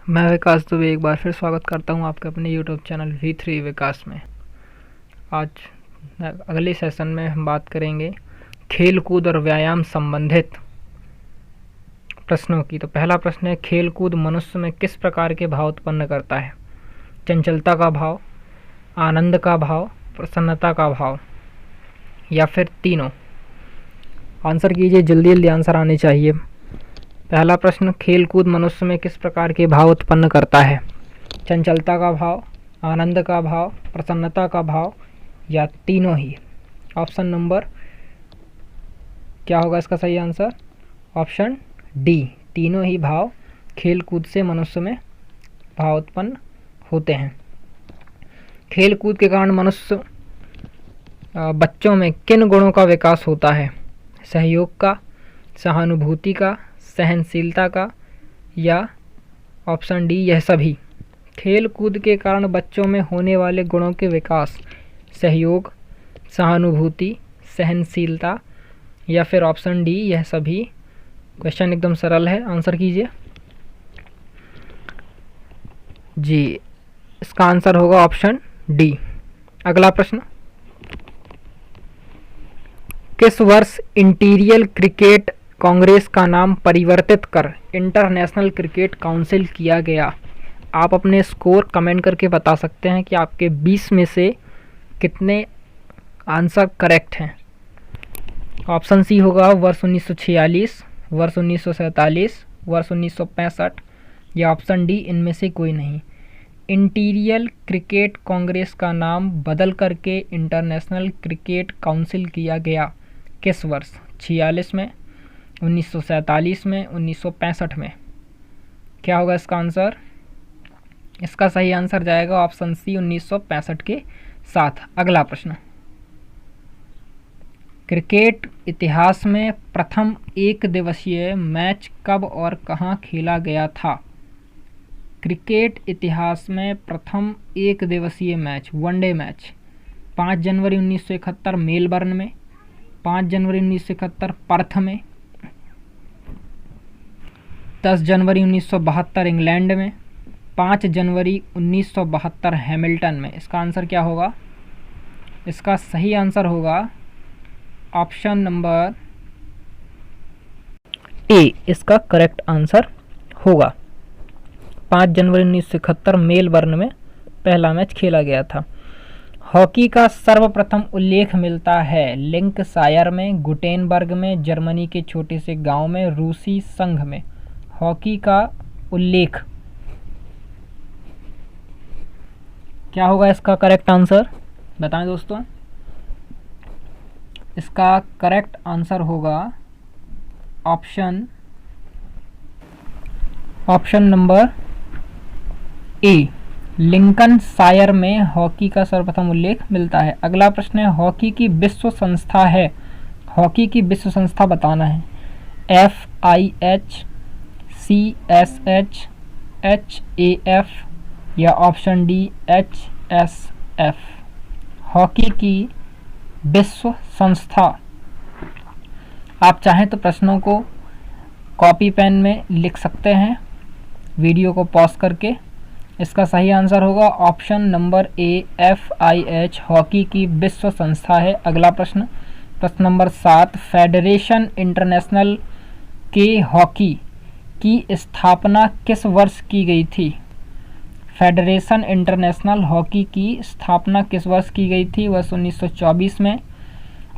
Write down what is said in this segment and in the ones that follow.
मैं विकास दुबे एक बार फिर स्वागत करता हूं आपके अपने यूट्यूब चैनल V3 विकास में। आज अगले सेशन में हम बात करेंगे खेल कूद और व्यायाम संबंधित प्रश्नों की। तो पहला प्रश्न है, खेल कूद मनुष्य में किस प्रकार के भाव उत्पन्न करता है? चंचलता का भाव, आनंद का भाव, प्रसन्नता का भाव या फिर तीनों? आंसर कीजिए, जल्दी जल्दी आंसर आने चाहिए। पहला प्रश्न, खेल कूद मनुष्य में किस प्रकार के भाव उत्पन्न करता है? चंचलता का भाव, आनंद का भाव, प्रसन्नता का भाव या तीनों ही? ऑप्शन नंबर क्या होगा इसका सही आंसर? ऑप्शन डी, तीनों ही भाव खेल कूद से मनुष्य में भाव उत्पन्न होते हैं। खेल कूद के कारण मनुष्य बच्चों में किन गुणों का विकास होता है? सहयोग का, सहानुभूति का, सहनशीलता का या ऑप्शन डी यह सभी? खेल कूद के कारण बच्चों में होने वाले गुणों के विकास, सहयोग, सहानुभूति, सहनशीलता या फिर ऑप्शन डी यह सभी? क्वेश्चन एकदम सरल है, आंसर कीजिए जी। इसका आंसर होगा ऑप्शन डी। अगला प्रश्न, किस वर्ष इंटीरियल क्रिकेट कांग्रेस का नाम परिवर्तित कर इंटरनेशनल क्रिकेट काउंसिल किया गया? आप अपने स्कोर कमेंट करके बता सकते हैं कि आपके 20 में से कितने आंसर करेक्ट हैं। ऑप्शन सी होगा वर्ष 1946, वर्ष 1947, वर्ष 1965 या ऑप्शन डी इनमें से कोई नहीं। इंटीरियल क्रिकेट कांग्रेस का नाम बदल करके इंटरनेशनल क्रिकेट काउंसिल किया गया किस वर्ष? 46 में, 1947 में, 1965 में? क्या होगा इसका आंसर? इसका सही आंसर जाएगा ऑप्शन सी, 1965 के साथ। अगला प्रश्न, क्रिकेट इतिहास में प्रथम एक दिवसीय मैच कब और कहां खेला गया था? क्रिकेट इतिहास में प्रथम एक दिवसीय मैच, वनडे मैच 5 जनवरी 1971 मेलबर्न में, 5 जनवरी 1971 पर्थ में, 10 जनवरी 1972 इंग्लैंड में, 5 जनवरी 1972 हैमिल्टन में? इसका आंसर क्या होगा? इसका सही आंसर होगा ऑप्शन नंबर ए, इसका करेक्ट आंसर होगा। 5 जनवरी 1971 मेलबर्न में पहला मैच खेला गया था। हॉकी का सर्वप्रथम उल्लेख मिलता है लिंकशायर में, गुटेनबर्ग में, जर्मनी के छोटे से गांव में, रूसी संघ में? हॉकी का उल्लेख क्या होगा इसका करेक्ट आंसर? बताएं दोस्तों। इसका करेक्ट आंसर होगा ऑप्शन नंबर ए, लिंकनशायर में हॉकी का सर्वप्रथम उल्लेख मिलता है। अगला प्रश्न है, हॉकी की विश्व संस्था है, हॉकी की विश्व संस्था बताना है। FIH, CSH, HAF या ऑप्शन डी HSF? हॉकी की विश्व संस्था। आप चाहें तो प्रश्नों को कॉपी पेन में लिख सकते हैं वीडियो को पॉज करके। इसका सही आंसर होगा option number A, FIH hockey की विश्व संस्था है। अगला प्रश्न, प्रश्न नंबर 7, फेडरेशन इंटरनेशनल के हॉकी की स्थापना किस वर्ष की गई थी? फेडरेशन इंटरनेशनल हॉकी की स्थापना किस वर्ष की गई थी? वर्ष 1924 में,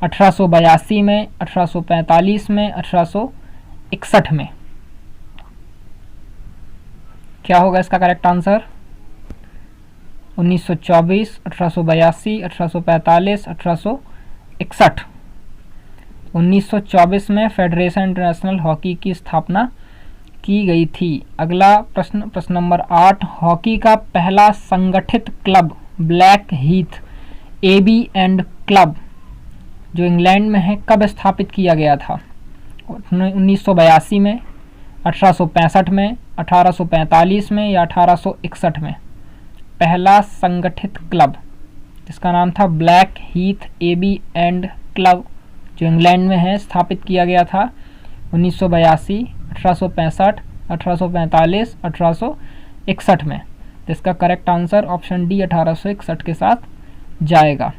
1882 में, 1845 में, 1861 में? क्या होगा इसका करेक्ट आंसर? 1924, 1882, 1845, 1861? 1924 में फेडरेशन इंटरनेशनल हॉकी की स्थापना की गई थी। अगला प्रश्न, प्रश्न नंबर 8, हॉकी का पहला संगठित club black Heath AB and club जो इंग्लैंड में है कब स्थापित किया गया था? 1982 में, 1865 में, 1845 में या 1861 में? पहला संगठित क्लब जिसका नाम था black Heath AB and club जो इंग्लैंड में है स्थापित किया गया था 1982, 1865, 1845, 1861 में। तो इसका करेक्ट आंसर ऑप्शन डी 1861 के साथ जाएगा।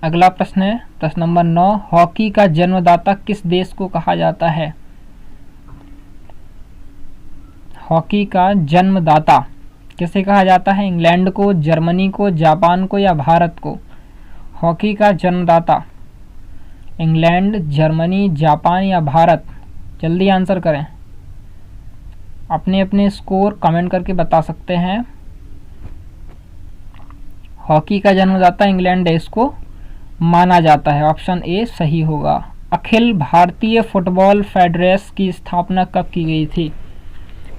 अगला प्रश्न है प्रश्न नंबर 9, हॉकी का जन्मदाता किस देश को कहा जाता है? हॉकी का जन्मदाता किसे कहा जाता है? इंग्लैंड को, जर्मनी को, जापान को या भारत को? हॉकी का जन्मदाता इंग्लैंड, जर्मनी, जापान या भारत? जल्दी आंसर करें। अपने अपने स्कोर कमेंट करके बता सकते हैं। हॉकी का जन्मदाता इंग्लैंड देश को माना जाता है। ऑप्शन ए सही होगा। अखिल भारतीय फुटबॉल फेडरेशन की स्थापना कब की गई थी?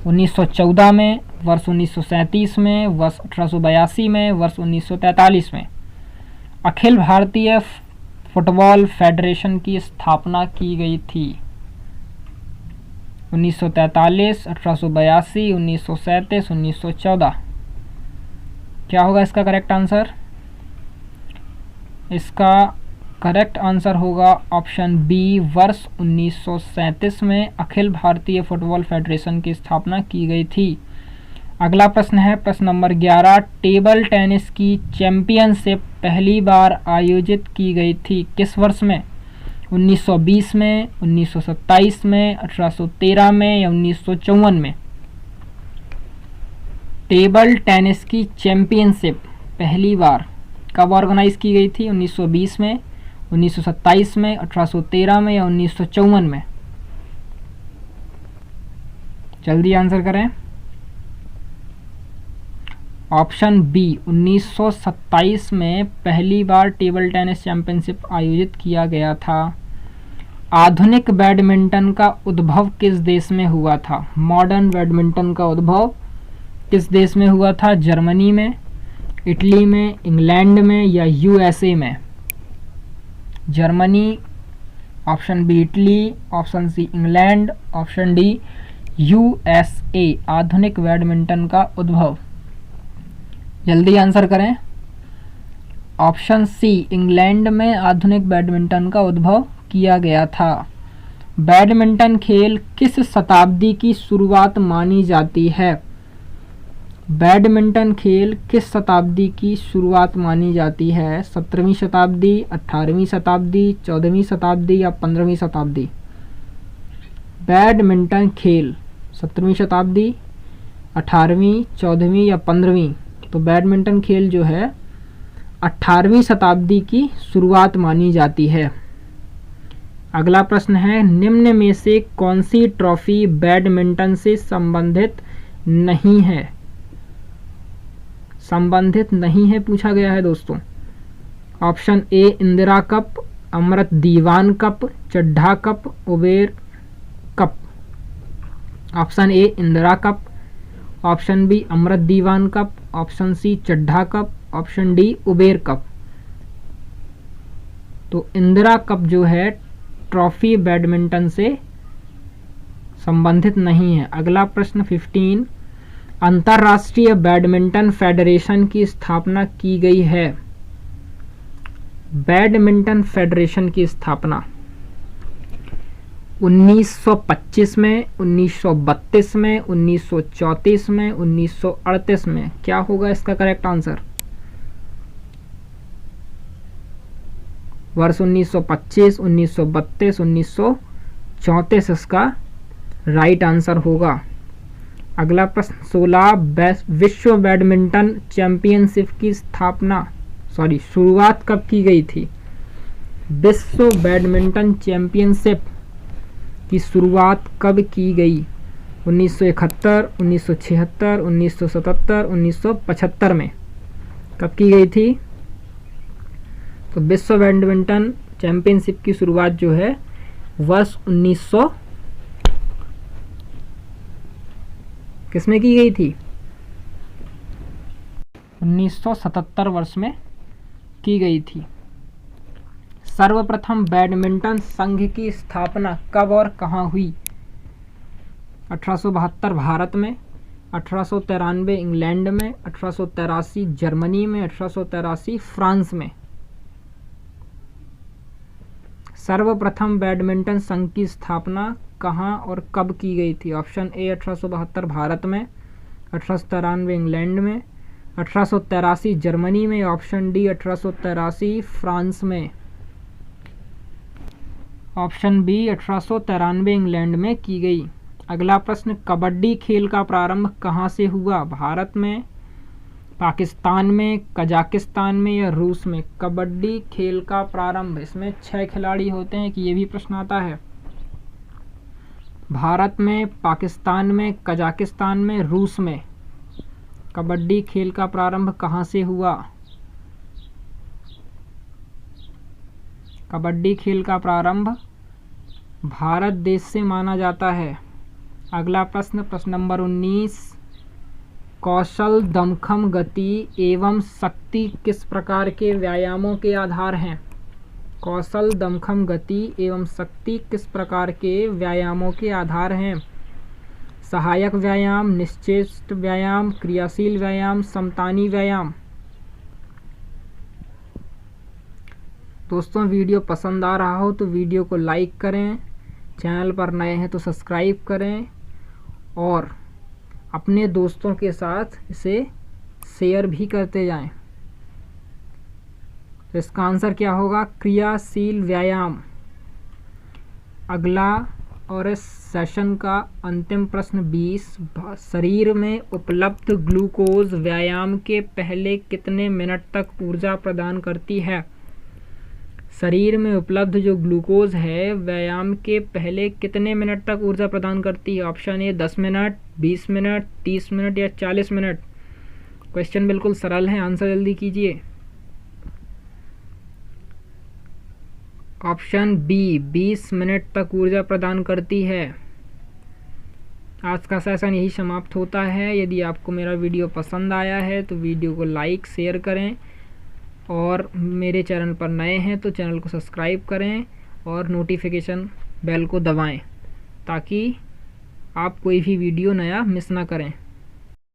1914 में, वर्ष 1937 में, वर्ष 1882 में, वर्ष 1943 में। अखिल भारतीय फुटबॉल फेडरेशन की स्थापना की गई थी 1943, 1882, 1937, 1914। क्या होगा इसका करेक्ट आंसर? इसका करेक्ट आंसर होगा ऑप्शन बी, वर्ष 1937 में अखिल भारतीय फुटबॉल फेडरेशन की स्थापना की गई थी। अगला प्रश्न है प्रश्न नंबर 11, टेबल टेनिस की चैंपियनशिप पहली बार आयोजित की गई थी किस वर्ष में? 1920 में, 1927 में, 1813 में या 1954 में? टेबल टेनिस की चैंपियनशिप पहली बार कब ऑर्गेनाइज की गई थी? 1920 में, 1927 में, 1813 में या 1954 में? जल्दी आंसर करें। ऑप्शन बी 1927 में पहली बार टेबल टेनिस चैंपियनशिप आयोजित किया गया था। आधुनिक बैडमिंटन का उद्भव किस देश में हुआ था? मॉडर्न बैडमिंटन का उद्भव किस देश में हुआ था? जर्मनी में, इटली में, इंग्लैंड में या यूएसए में? Germany, option B Italy, option C England, option D USA. आधुनिक बैडमिंटन का उद्भव, जल्दी आंसर करें। ऑप्शन सी इंग्लैंड में आधुनिक बैडमिंटन का उद्भव किया गया था। बैडमिंटन खेल किस शताब्दी की शुरुआत मानी जाती है? बैडमिंटन खेल किस शताब्दी की शुरुआत मानी जाती है? 17वीं शताब्दी, 18वीं शताब्दी, 14वीं शताब्दी या 15वीं शताब्दी? बैडमिंटन खेल 17वीं शताब्दी, 18वीं, 14वीं या 15वीं? तो बैडमिंटन खेल जो है 18वीं शताब्दी की शुरुआत मानी जाती है। अगला प्रश्न है, निम्न में से कौन सी ट्रॉफी बैडमिंटन से संबंधित नहीं है? संबंधित नहीं है पूछा गया है दोस्तों। Option A Indira cup, Amrit Diwan cup, Chadha cup, Uber cup. Option A Indira cup, option B Amrit Diwan cup, option C Chadha cup, option D Uber cup. तो इंदिरा कप जो है ट्रॉफी बैडमिंटन से संबंधित नहीं है। अगला प्रश्न 15, अंतरराष्ट्रीय बैडमिंटन फेडरेशन की स्थापना की गई है। बैडमिंटन फेडरेशन की स्थापना 1925 में, 1932 में, 1934 में, 1938 में? क्या होगा इसका करेक्ट आंसर? वर्ष 1925, 1932, 1934 इसका राइट आंसर होगा। अगला प्रश्न 16, विश्व बैडमिंटन चैंपियनशिप की शुरुआत कब की गई थी? विश्व बैडमिंटन चैंपियनशिप की शुरुआत कब की गई? 1971, 1976, 1977, 1975 में? कब की गई थी? तो विश्व बैडमिंटन चैंपियनशिप की शुरुआत जो है वर्ष 1900 किसमें की गई थी? 1977 वर्ष में की गई थी। सर्वप्रथम बैडमिंटन संघ की स्थापना कब और कहाँ हुई? 1872 भारत में, 1893 इंग्लैंड में, 1883 जर्मनी में, 1883 फ्रांस में? सर्वप्रथम बैडमिंटन संघ की स्थापना कहाँ और कब की गई थी? ऑप्शन ए 1872 भारत में, 1893 इंग्लैंड में, 1883 जर्मनी में, ऑप्शन डी 1883 फ्रांस में, ऑप्शन बी 1893 इंग्लैंड में की गई। अगला प्रश्न, कबड्डी खेल का प्रारंभ कहाँ से हुआ? भारत में, पाकिस्तान में, कजाकिस्तान में या रूस में? कबड्डी खेल का प्रारंभ, इसमें 6 खिलाड़ी होते हैं कि ये भी प्रश्न आता है। भारत में, पाकिस्तान में, कजाकिस्तान में, रूस में कबड्डी खेल का प्रारंभ कहाँ से हुआ? कबड्डी खेल का प्रारंभ भारत देश से माना जाता है। अगला प्रश्न, प्रश्न नंबर 19, कौशल, दमखम, गति एवं शक्ति किस प्रकार के व्यायामों के आधार हैं? कौशल, दमखम, गति एवं शक्ति किस प्रकार के व्यायामों के आधार हैं? सहायक व्यायाम, निश्चेष्ट व्यायाम, क्रियाशील व्यायाम, समतानी व्यायाम। दोस्तों, वीडियो पसंद आ रहा हो तो वीडियो को लाइक करें, चैनल पर नए हैं तो सब्सक्राइब करें और अपने दोस्तों के साथ इसे शेयर भी करते जाएं। तो इसका आंसर क्या होगा? क्रियाशील व्यायाम। अगला और इस सेशन का अंतिम प्रश्न 20, शरीर में उपलब्ध ग्लूकोज व्यायाम के पहले कितने मिनट तक ऊर्जा प्रदान करती है? शरीर में उपलब्ध जो ग्लूकोज है व्यायाम के पहले कितने मिनट तक ऊर्जा प्रदान करती है? Option A 10 minute, 20 minute, 30 minute या 40 मिनट। क्वेश्चन बिल्कुल सरल है, आंसर जल्दी कीजिए। ऑप्शन बी 20 मिनट तक ऊर्जा प्रदान करती है। आज का सेशन यही समाप्त होता है। यदि आपको मेरा वीडियो पसंद आया है तो वीडियो को लाइक शेयर करें और मेरे चैनल पर नए हैं तो चैनल को सब्सक्राइब करें और नोटिफिकेशन बेल को दबाएं ताकि आप कोई भी वीडियो नया मिस ना करें।